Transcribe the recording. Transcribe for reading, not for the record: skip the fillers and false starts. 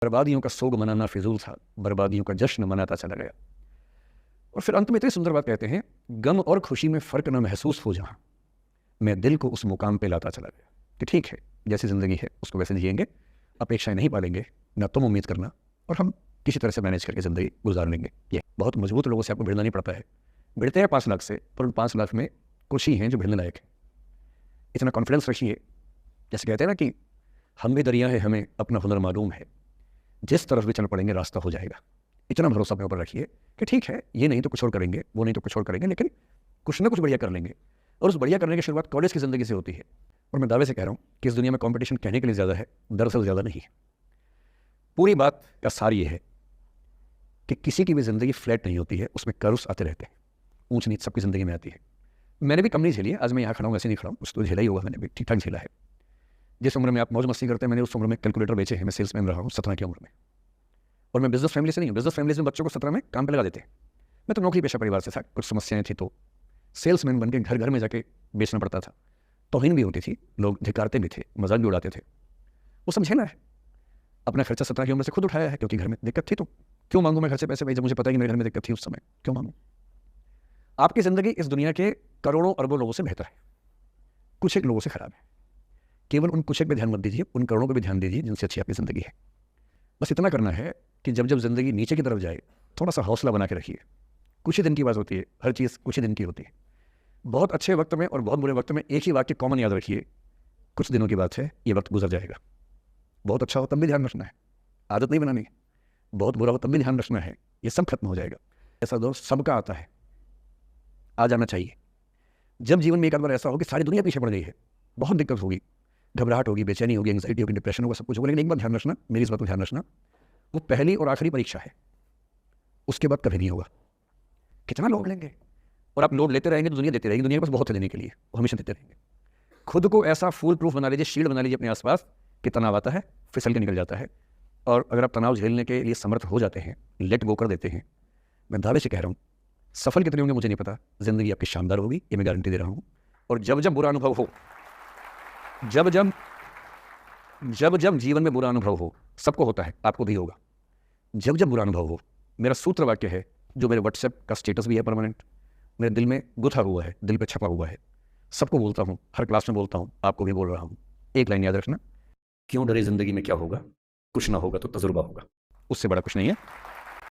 बर्बादियों का सोग मनाना फिजूल था, बर्बादियों का जश्न मनाता चला गया। और फिर अंत में इतनी सुंदर बात कहते हैं, गम और खुशी में फ़र्क न महसूस हो जहाँ, मैं दिल को उस मुकाम पे लाता चला गया कि ठीक है, जैसी ज़िंदगी है उसको वैसे जिएंगे, अपेक्षाएं नहीं पालेंगे, ना तुम उम्मीद करना, और हम किसी तरह से मैनेज करके ज़िंदगी गुजार लेंगे। ये बहुत मजबूत लोगों से आपको भिड़ना नहीं पड़ता है। भिड़ते हैं 5 लाख से, पर उन 5 लाख में कुछ ही हैं जो भिड़ने लायक है। इतना कॉन्फिडेंस रखिए, जैसे कहते हैं ना कि हम भी दरिया है, हमें अपना हुनर मालूम है, जिस तरफ भी चल पड़ेंगे रास्ता हो जाएगा। इतना भरोसा अपने ऊपर रखिए कि ठीक है, ये नहीं तो कुछ और करेंगे, वो नहीं तो कुछ और करेंगे, लेकिन कुछ ना कुछ बढ़िया कर लेंगे। और उस बढ़िया करने की शुरुआत कॉलेज की ज़िंदगी से होती है। और मैं दावे से कह रहा हूँ कि इस दुनिया में कंपटीशन कहने के लिए ज़्यादा है, दरअसल ज़्यादा नहीं है। पूरी बात का सार ये है कि किसी की भी ज़िंदगी फ्लैट नहीं होती है, उसमें कर्व्स आते रहते हैं, ऊंच नीच सबकी ज़िंदगी में आती है। मैंने भी कम नहीं झेली है, आज मैं यहाँ खड़ा हूँ, ऐसे नहीं खड़ा हूँ, उस तो झेला ही होगा, मैंने भी ठीक ठाक झेला है। जिस उम्र में आप मौज मस्ती करते हैं, मैंने उस उम्र में कैलकुलेटर बेचे हैं, मैं सेल्समैन रहा हूँ 17 की उम्र में। और मैं बिजनेस फैमिली से नहीं हूँ, बिजनेस फैमिली में बच्चों को 17 में काम पे लगा देते हैं। मैं तो नौकरी पेशा परिवार से था, कुछ समस्याएं थी तो सेल्समैन बन के घर घर में जाके बेचना पड़ता था। तौहीन भी होती थी, लोग धिकारते भी थे, मजाक भी उड़ाते थे। वो समझे ना है, अपना खर्चा 17 की उम्र से खुद उठाया है, क्योंकि घर में दिक्कत थी। तो क्यों मांगू मैं घर से पैसे भाई, जब मुझे पता है कि मेरे घर में दिक्कत थी उस समय, क्यों मांगू? आपकी ज़िंदगी इस दुनिया के करोड़ों अरबों लोगों से बेहतर है, कुछ एक लोगों से खराब है। केवल उन कुछ एक पे ध्यान मत दीजिए, उन करोड़ों पे भी ध्यान दीजिए जिनसे अच्छी आपकी ज़िंदगी है। बस इतना करना है कि जब जब ज़िंदगी नीचे की तरफ जाए, थोड़ा सा हौसला बना के रखिए। कुछ ही दिन की बात होती है, हर चीज़ कुछ ही दिन की होती है। बहुत अच्छे वक्त में और बहुत बुरे वक्त में एक ही वाक्य कॉमन याद रखिए, कुछ दिनों की बात है, ये वक्त गुजर जाएगा। बहुत अच्छा हो तब भी ध्यान रखना है, आदत नहीं बनानी है। बहुत बुरा हो तब भी ध्यान रखना है, ये सब खत्म हो जाएगा। ऐसा दौर सबका आता है, आ जाना चाहिए। जब जीवन में एक आध बार ऐसा हो कि सारी दुनिया पीछे पड़ गई है, बहुत दिक्कत होगी, घबराहट होगी, बेचैनी होगी, एंग्जाइटी होगी, डिप्रेशन होगा, सब कुछ होगा, लेकिन एक बात ध्यान रखना, मेरी इस बात को ध्यान रखना, वो पहली और आखिरी परीक्षा है, उसके बाद कभी नहीं होगा। कितना लोड लेंगे, और आप लोड लेते रहेंगे तो दुनिया देती रहेगी, दुनिया के पास बहुत है देने के लिए, वो हमेशा देते रहेंगे। खुद को ऐसा फूल प्रूफ बना लीजिए, शील्ड बना लीजिए अपने आसपास कि तनाव आता है फिसल के निकल जाता है। और अगर आप तनाव झेलने के लिए समर्थ हो जाते हैं, लेट गो कर देते हैं, मैं दावे से कह रहा हूँ, सफल कितने होंगे मुझे नहीं पता, जिंदगी आपकी शानदार होगी, ये मैं गारंटी दे रहा हूँ। और जब जब बुरा अनुभव हो, जब जब जब जब जीवन में बुरा अनुभव हो, सबको होता है, आपको भी होगा, जब जब बुरा अनुभव हो, मेरा सूत्र वाक्य है, जो मेरे व्हाट्सएप का स्टेटस भी है परमानेंट, मेरे दिल में गुथा हुआ है, दिल पे छपा हुआ है, सबको बोलता हूँ, हर क्लास में बोलता हूँ, आपको भी बोल रहा हूँ। एक लाइन याद रखना, क्यों डरे जिंदगी में क्या होगा, कुछ ना होगा तो तजुर्बा होगा, उससे बड़ा कुछ नहीं है।